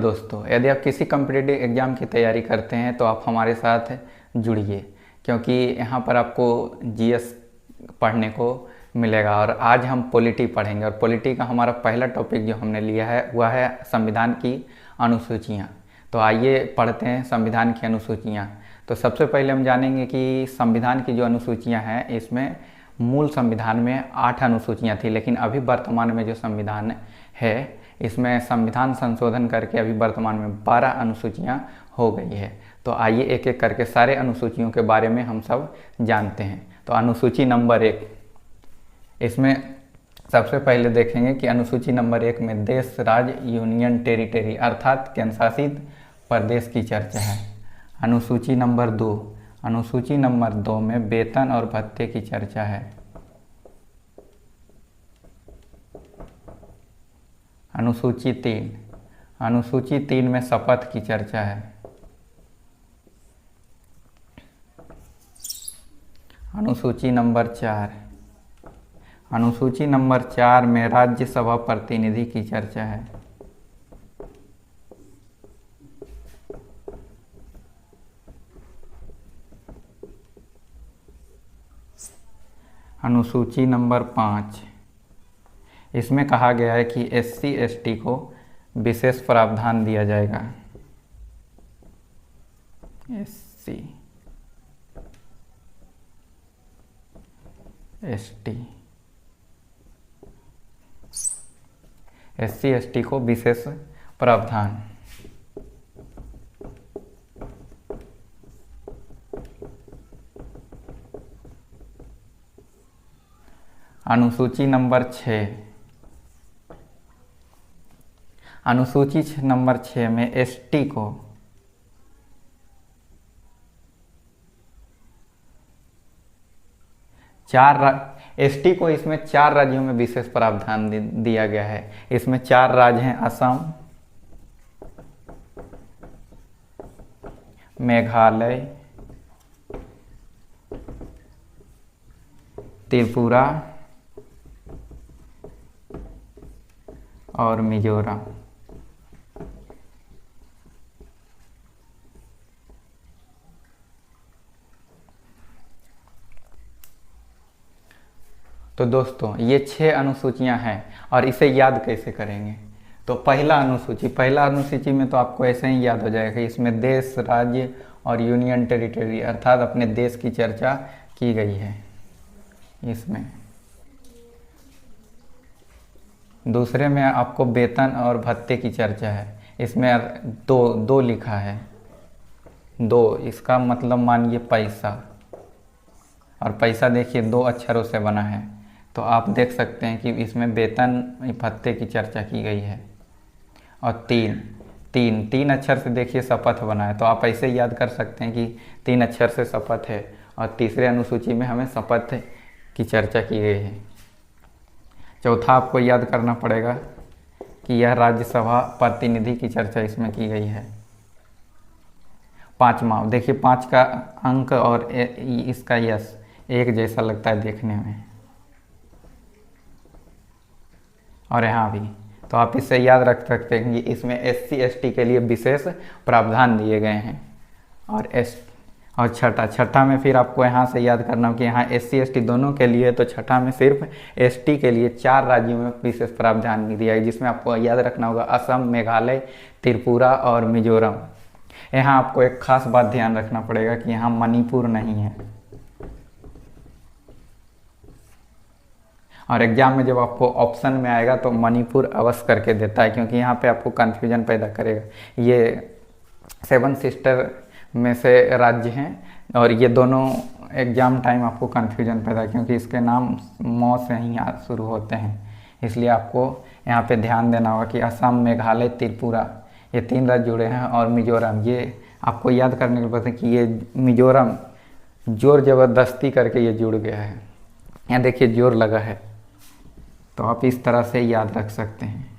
दोस्तों, यदि आप किसी कॉम्पिटिटिव एग्ज़ाम की तैयारी करते हैं तो आप हमारे साथ जुड़िए, क्योंकि यहाँ पर आपको जीएस पढ़ने को मिलेगा। और आज हम पॉलिटी पढ़ेंगे, और पॉलिटी का हमारा पहला टॉपिक जो हमने लिया है वह है संविधान की अनुसूचियाँ। तो आइए पढ़ते हैं संविधान की अनुसूचियाँ। तो सबसे पहले हम जानेंगे कि संविधान की जो अनुसूचियाँ हैं, इसमें मूल संविधान में 8 अनुसूचियाँ थी, लेकिन अभी वर्तमान में जो संविधान है इसमें संविधान संशोधन करके अभी वर्तमान में 12 अनुसूचियाँ हो गई है। तो आइए एक एक करके सारे अनुसूचियों के बारे में हम सब जानते हैं। तो अनुसूची नंबर 1, इसमें सबसे पहले देखेंगे कि अनुसूची नंबर 1 में देश, राज्य, यूनियन टेरिटरी अर्थात केंद्र शासित प्रदेश की चर्चा है। अनुसूची नंबर 2 में वेतन और भत्ते की चर्चा है। अनुसूची 3 में शपथ की चर्चा है। अनुसूची नंबर 4 में राज्यसभा प्रतिनिधि की चर्चा है। अनुसूची नंबर 5, इसमें कहा गया है कि SC/ST को विशेष प्रावधान दिया जाएगा। SC/ST को विशेष प्रावधान। अनुसूची नंबर 6 में ST को ST को इसमें 4 राज्यों में विशेष प्रावधान दिया गया है। इसमें 4 राज्य हैं: असम, मेघालय, त्रिपुरा और मिजोरम। तो दोस्तों, ये 6 अनुसूचियां हैं, और इसे याद कैसे करेंगे? तो पहला अनुसूची में तो आपको ऐसे ही याद हो जाएगा कि इसमें देश, राज्य और यूनियन टेरिटरी अर्थात अपने देश की चर्चा की गई है इसमें। दूसरे में आपको वेतन और भत्ते की चर्चा है। इसमें दो लिखा है, 2, इसका मतलब मानिए पैसा, और पैसा देखिए 2 अक्षरों से बना है। तो आप देख सकते हैं कि इसमें वेतन भत्ते की चर्चा की गई है। और 3 अक्षर से देखिए शपथ बना है, तो आप ऐसे याद कर सकते हैं कि 3 अक्षर से शपथ है, और तीसरे अनुसूची में हमें शपथ की चर्चा की गई है। चौथा आपको याद करना पड़ेगा कि यह राज्यसभा प्रतिनिधि की चर्चा इसमें की गई है। 5वां देखिए, 5 का अंक और इसका यश एक जैसा लगता है देखने में, और यहाँ भी। तो आप इससे याद रख सकते हैं कि इसमें SC/ST के लिए विशेष प्रावधान दिए गए हैं। और छठा में फिर आपको यहाँ से याद करना हो कि यहाँ SC/ST दोनों के लिए, तो छठा में सिर्फ ST के लिए 4 राज्यों में विशेष प्रावधान दिया है, जिसमें आपको याद रखना होगा असम, मेघालय, त्रिपुरा और मिजोरम। यहाँ आपको एक खास बात ध्यान रखना पड़ेगा कि यहाँ मणिपुर नहीं है। और एग्जाम में जब आपको ऑप्शन में आएगा तो मणिपुर अवश्य करके देता है, क्योंकि यहाँ पे आपको कन्फ्यूजन पैदा करेगा। ये 7 सिस्टर में से राज्य हैं, और ये दोनों एग्ज़ाम टाइम आपको कन्फ्यूजन पैदा, क्योंकि इसके नाम मौ से ही शुरू होते हैं। इसलिए आपको यहाँ पे ध्यान देना होगा कि असम, मेघालय, त्रिपुरा ये 3 राज्य जुड़े हैं, और मिजोरम, ये आपको याद करने के बाद कि ये मिजोरम जोर ज़बरदस्ती करके ये जुड़ गया है। यहाँ देखिए जोर लगा है, तो आप इस तरह से याद रख सकते हैं।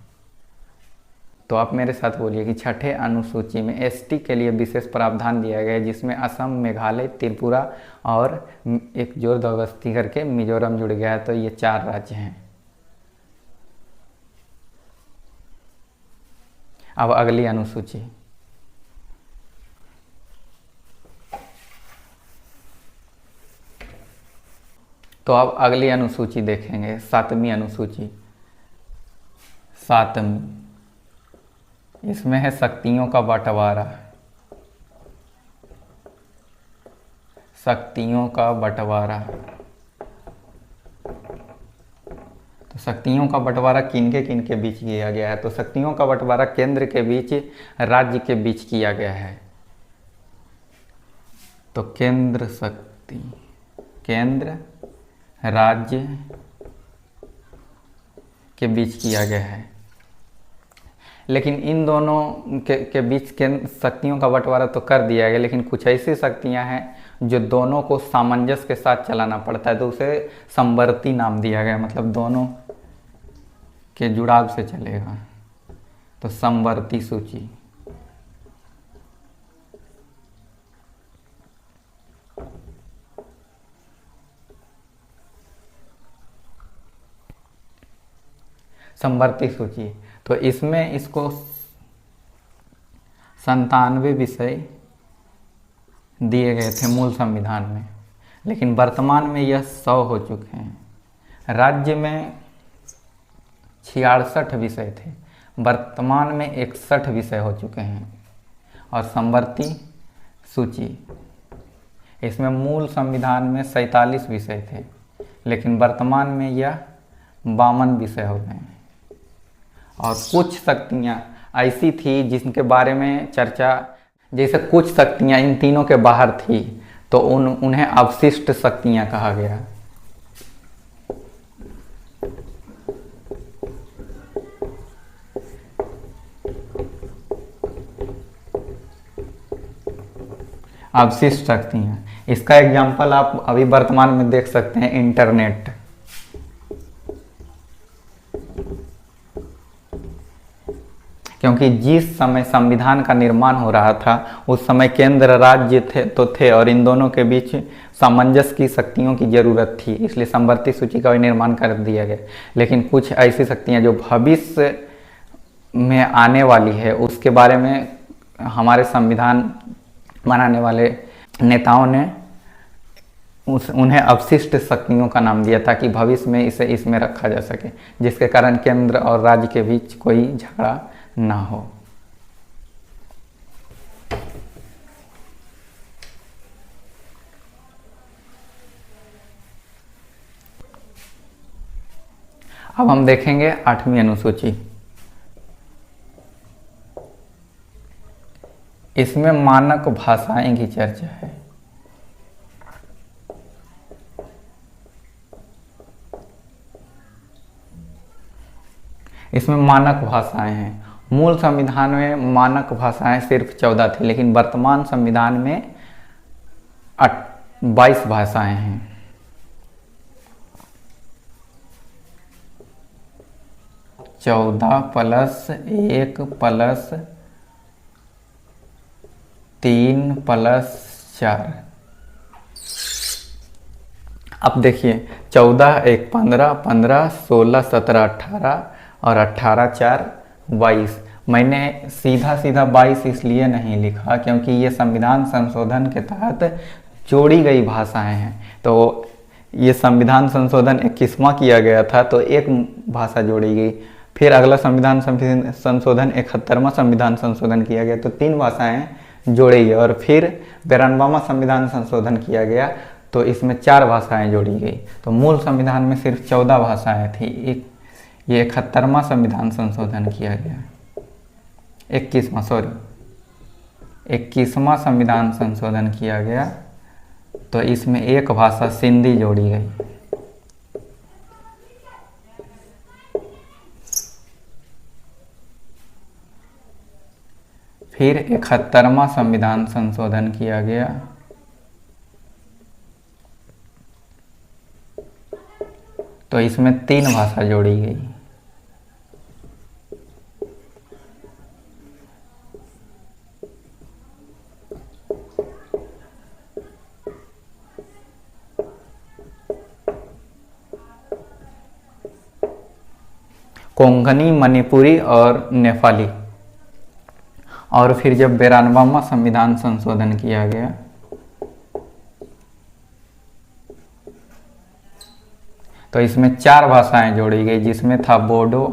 तो आप मेरे साथ बोलिए कि छठे अनुसूची में ST के लिए विशेष प्रावधान दिया गया है, जिसमें असम, मेघालय, त्रिपुरा और एक जोर ज़बरदस्ती करके मिजोरम जुड़ गया है। तो ये 4 राज्य हैं। अब अगली अनुसूची। तो अब अगली अनुसूची देखेंगे, 7वीं अनुसूची। 7वीं, इसमें है शक्तियों का बंटवारा। शक्तियों का बंटवारा। तो शक्तियों का बंटवारा किनके बीच किया गया है? तो शक्तियों का बंटवारा केंद्र के बीच, राज्य के बीच किया गया है। तो केंद्र शक्ति, केंद्र राज्य के बीच किया गया है। लेकिन इन दोनों के बीच शक्तियों का बंटवारा तो कर दिया गया, लेकिन कुछ ऐसी शक्तियां हैं जो दोनों को सामंजस्य के साथ चलाना पड़ता है, तो उसे समवर्ती नाम दिया गया, मतलब दोनों के जुड़ाव से चलेगा। तो समवर्ती सूची। समवर्ती सूची, तो इसमें इसको 97 विषय दिए गए थे मूल संविधान में, लेकिन वर्तमान में यह 100 हो चुके हैं। राज्य में 66 विषय थे, वर्तमान में 61 विषय हो चुके हैं। और समवर्ती सूची, इसमें मूल संविधान में 47 विषय थे, लेकिन वर्तमान में यह 52 विषय हो गए हैं। और कुछ शक्तियाँ ऐसी थी जिनके बारे में चर्चा, जैसे कुछ शक्तियाँ इन तीनों के बाहर थी, तो उन्हें अवशिष्ट शक्तियाँ कहा गया। अवशिष्ट शक्तियाँ, इसका एग्जाम्पल आप अभी वर्तमान में देख सकते हैं, इंटरनेट। क्योंकि जिस समय संविधान का निर्माण हो रहा था उस समय केंद्र राज्य थे और इन दोनों के बीच सामंजस्य की शक्तियों की ज़रूरत थी, इसलिए समवर्ती सूची का भी निर्माण कर दिया गया। लेकिन कुछ ऐसी शक्तियां जो भविष्य में आने वाली है उसके बारे में हमारे संविधान बनाने वाले नेताओं ने उन्हें अवशिष्ट शक्तियों का नाम दिया ताकि भविष्य में इसे इसमें रखा जा सके, जिसके कारण केंद्र और राज्य के बीच कोई झगड़ा ना हो। अब हम देखेंगे 8वीं अनुसूची। इसमें मानक भाषाएं की चर्चा है। इसमें मानक भाषाएं हैं। मूल संविधान में मानक भाषाएं सिर्फ 14 थी, लेकिन वर्तमान संविधान में 22 भाषाएं हैं। चौदह प्लस 1 प्लस 3 प्लस 4। अब देखिए 14 1 15, 15 16 17 18 और 18 4 22। मैंने सीधा 22 इसलिए नहीं लिखा क्योंकि ये संविधान संशोधन के तहत जोड़ी गई भाषाएं हैं। तो ये संविधान संशोधन 21वां किया गया था तो एक भाषा जोड़ी गई, फिर अगला संविधान संशोधन 71वां संविधान संशोधन किया गया तो 3 भाषाएं जोड़ी गई, और फिर 92वां संविधान संशोधन किया गया तो इसमें 4 भाषाएं जोड़ी गई। तो मूल संविधान में सिर्फ 14 भाषाएं थी। ये 71वां संविधान संशोधन किया गया, 21वां संविधान संशोधन किया गया तो इसमें एक भाषा सिंधी जोड़ी गई। फिर 71वां संविधान संशोधन किया गया तो इसमें 3 भाषा जोड़ी गई। कोंकणी, मणिपुरी और नेपाली। और फिर जब 92वां संविधान संशोधन किया गया तो इसमें 4 भाषाएं जोड़ी गई, जिसमें था बोडो,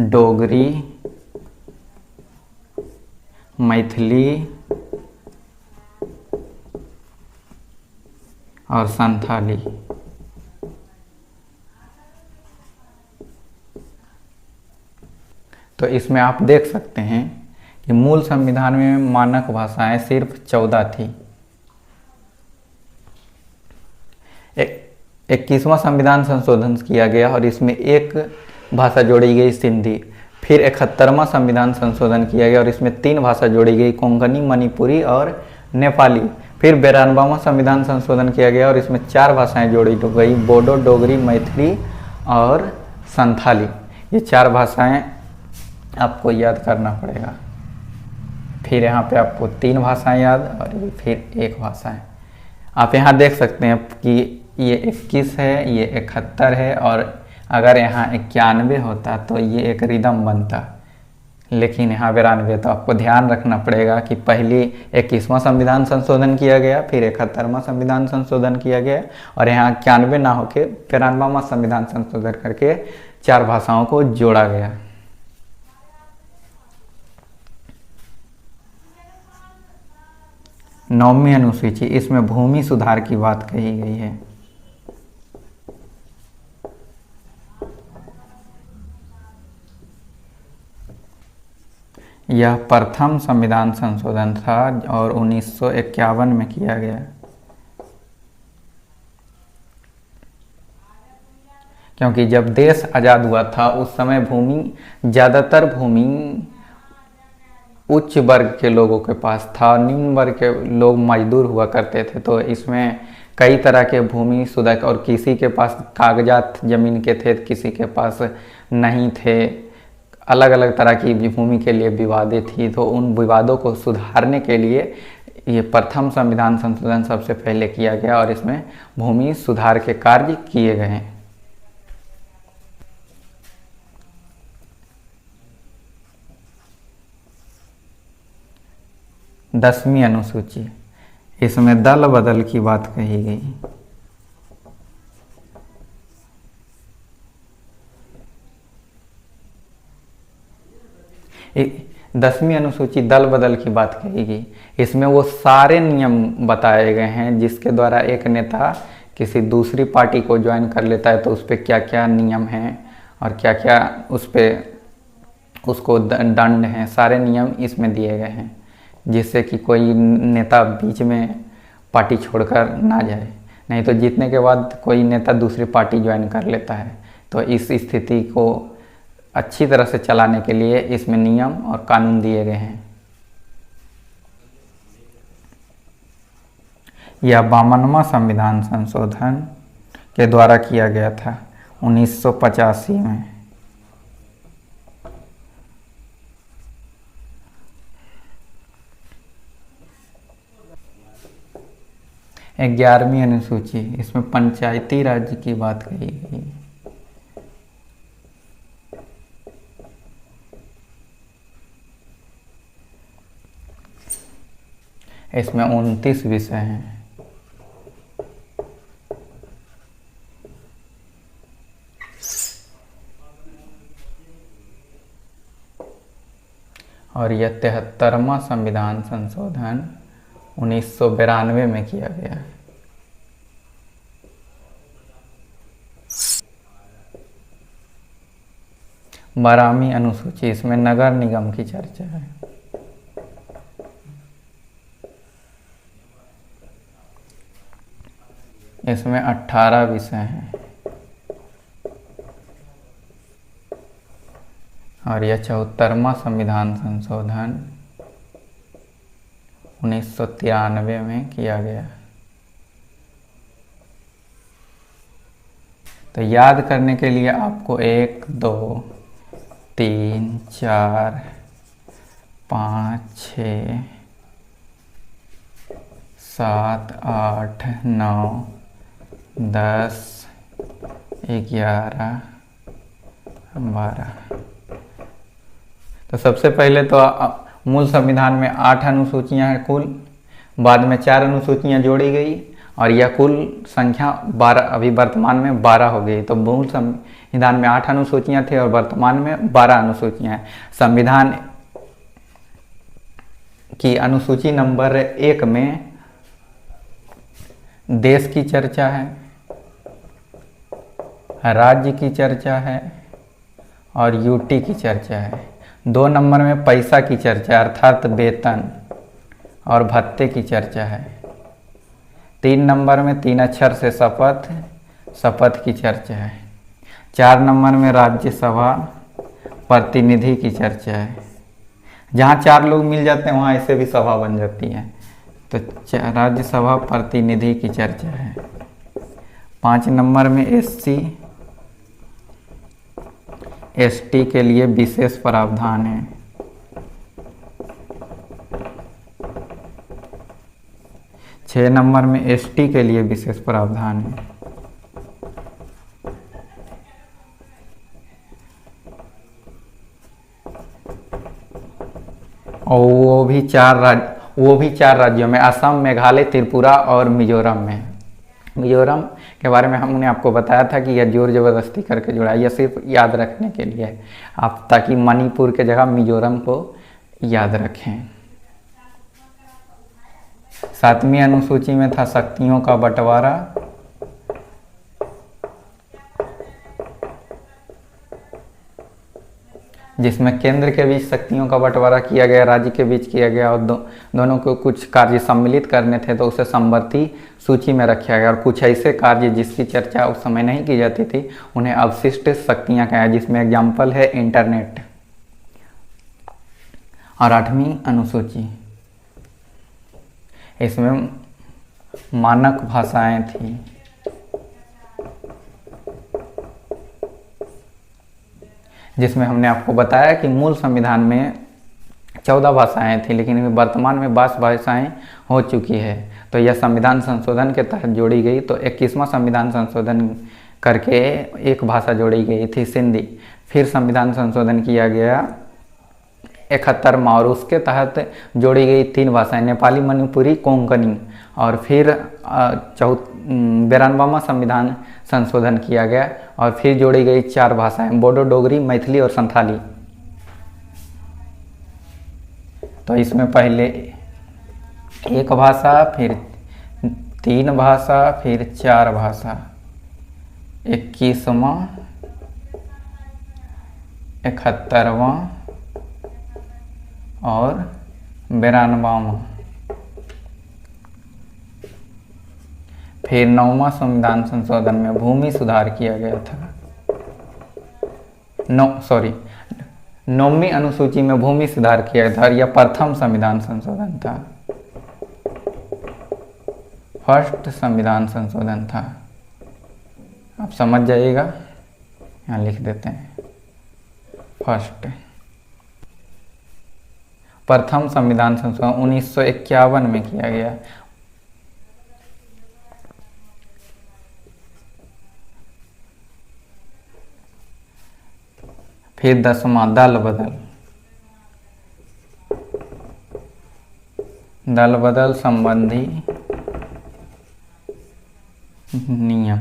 डोगरी, मैथिली और संथाली। तो इसमें आप देख सकते हैं कि मूल संविधान में मानक भाषाएं सिर्फ 14 थी। 21वां संविधान संशोधन किया गया और इसमें एक भाषा जोड़ी गई, सिंधी। फिर 71वां संविधान संशोधन किया गया और इसमें 3 भाषा जोड़ी गई, कोंकणी, मणिपुरी और नेपाली। फिर 92वां संविधान संशोधन किया गया और इसमें 4 भाषाएं जोड़ी गई, बोडो, डोगरी, मैथिली और संथाली। ये 4 भाषाएं आपको याद करना पड़ेगा। फिर यहाँ पे आपको 3 भाषाएं याद और फिर 1 भाषा है। आप यहाँ देख सकते हैं कि ये 21 है, ये 71 है और अगर यहाँ 91 होता तो ये एक रिदम बनता, लेकिन यहाँ 92। तो आपको ध्यान रखना पड़ेगा कि पहले 21वां संविधान संशोधन किया गया, फिर 71वां संविधान संशोधन किया गया और यहाँ 91 ना होके 92वां संविधान संशोधन करके 4 भाषाओं को जोड़ा गया। नौवीं अनुसूची, इसमें भूमि सुधार की बात कही गई है। यह प्रथम संविधान संशोधन था और 1951 में किया गया। क्योंकि जब देश आज़ाद हुआ था उस समय ज़्यादातर भूमि उच्च वर्ग के लोगों के पास था, निम्न वर्ग के लोग मजदूर हुआ करते थे। तो इसमें कई तरह के भूमि सुधार, और किसी के पास कागजात ज़मीन के थे, किसी के पास नहीं थे, अलग अलग तरह की भूमि के लिए विवादें थी। तो उन विवादों को सुधारने के लिए ये प्रथम संविधान संशोधन सबसे पहले किया गया और इसमें भूमि सुधार के कार्य किए गए हैं। दसवीं अनुसूची, इसमें दल बदल की बात कही गई। दसवीं अनुसूची दल बदल की बात कही गई। इसमें वो सारे नियम बताए गए हैं जिसके द्वारा एक नेता किसी दूसरी पार्टी को ज्वाइन कर लेता है तो उस पर क्या क्या नियम हैं और क्या क्या उस पर उसको दंड हैं, सारे नियम इसमें दिए गए हैं, जिससे कि कोई नेता बीच में पार्टी छोड़कर ना जाए। नहीं तो जीतने के बाद कोई नेता दूसरी पार्टी ज्वाइन कर लेता है। तो इस स्थिति को अच्छी तरह से चलाने के लिए इसमें नियम और कानून दिए गए हैं। यह 52वां संविधान संशोधन के द्वारा किया गया था 1985 में। ग्यारहवीं अनुसूची, इसमें पंचायती राज की बात कही गई। इसमें 29 विषय हैं। और यह 73वां संविधान संशोधन 1992 में किया गया। बारहवीं अनुसूची, इसमें नगर निगम की चर्चा है। इसमें 18 विषय हैं। और यह 74वां संविधान संशोधन 1993 में किया गया। तो याद करने के लिए आपको 1, 2, 3, 4, 5, 6, 7, 8, 9, 10, 11, 12। तो सबसे पहले तो मूल संविधान में 8 अनुसूचियां हैं कुल, बाद में 4 अनुसूचियां जोड़ी गई और यह कुल संख्या 12 अभी वर्तमान में 12 हो गई। तो मूल संविधान में 8 अनुसूचियां थी और वर्तमान में 12 अनुसूचियां हैं। संविधान की अनुसूची नंबर 1 में देश की चर्चा है, राज्य की चर्चा है और यूटी की चर्चा है। 2 नंबर में पैसा की चर्चा अर्थात वेतन और भत्ते की चर्चा है। 3 नंबर में 3 अक्षर से शपथ की चर्चा है। 4 नंबर में राज्यसभा प्रतिनिधि की चर्चा है। जहाँ 4 लोग मिल जाते हैं वहाँ ऐसे भी सभा बन जाती है। तो राज्यसभा प्रतिनिधि की चर्चा है। 5 नंबर में SC ST के लिए विशेष प्रावधान है। 6 नंबर में ST के लिए विशेष प्रावधान है। और वो भी 4 राज्यों में, असम, मेघालय, त्रिपुरा और मिजोरम में। मिजोरम के बारे में हमने आपको बताया था कि यह जोर जबरदस्ती करके जुड़ा है, यह सिर्फ याद रखने के लिए है आप, ताकि मणिपुर के जगह मिजोरम को याद रखें। 7वीं अनुसूची में था शक्तियों का बंटवारा। जिसमें केंद्र के बीच शक्तियों का बंटवारा किया गया, राज्य के बीच किया गया और दोनों को कुछ कार्य सम्मिलित करने थे तो उसे समवर्ती सूची में रखा गया। और कुछ ऐसे कार्य जिसकी चर्चा उस समय नहीं की जाती थी उन्हें अवशिष्ट शक्तियां कहा, जिसमें एग्जाम्पल है इंटरनेट। और 8वीं अनुसूची, इसमें मानक भाषाएं थी। जिसमें हमने आपको बताया कि मूल संविधान में 14 भाषाएं थी, लेकिन वर्तमान में 22 भाषाएं हो चुकी है। तो यह संविधान संशोधन के तहत जोड़ी गई। तो 21वां संविधान संशोधन करके एक भाषा जोड़ी गई थी, सिंधी। फिर संविधान संशोधन किया गया 71वां और उसके तहत जोड़ी गई 3 भाषाएं, नेपाली, मणिपुरी, कोंकणी। और फिर 92वां संविधान संशोधन किया गया और फिर जोड़ी गई 4 भाषाएं, बोडो, डोगरी, मैथिली और संथाली। तो इसमें पहले 1 भाषा, फिर 3 भाषा, फिर 4 भाषा। 21वां, 71वां और 92वां। फिर 9वां संविधान संशोधन में भूमि सुधार किया गया था। 9वीं अनुसूची में भूमि सुधार किया गया था और यह प्रथम संविधान संशोधन था, फर्स्ट संविधान संशोधन था। आप समझ जाइएगा, यहाँ लिख देते हैं फर्स्ट। प्रथम संविधान संशोधन 1951 में किया गया। फिर 10वां दल बदल संबंधी नियम।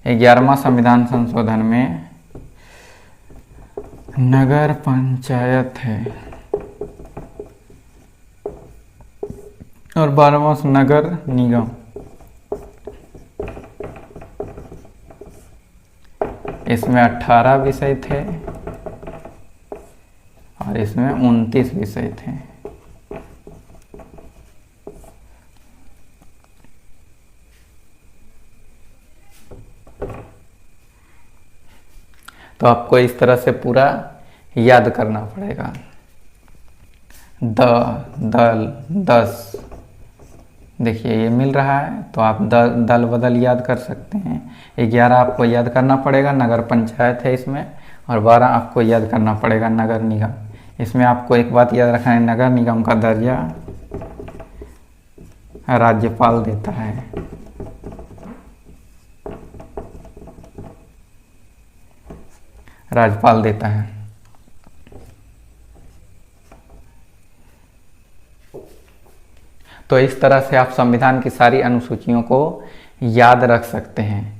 11वां संविधान संशोधन में नगर पंचायत है और 12वां नगर निगम। इसमें 18 विषय थे और इसमें 29 विषय थे। तो आपको इस तरह से पूरा याद करना पड़ेगा। दल 10, देखिए ये मिल रहा है तो आप दल बदल याद कर सकते हैं। 11 आपको याद करना पड़ेगा, नगर पंचायत है इसमें। और 12 आपको याद करना पड़ेगा, नगर निगम। इसमें आपको एक बात याद रखना है, नगर निगम का दर्जा राज्यपाल देता है। राज्यपाल देता है। तो इस तरह से आप संविधान की सारी अनुसूचियों को याद रख सकते हैं।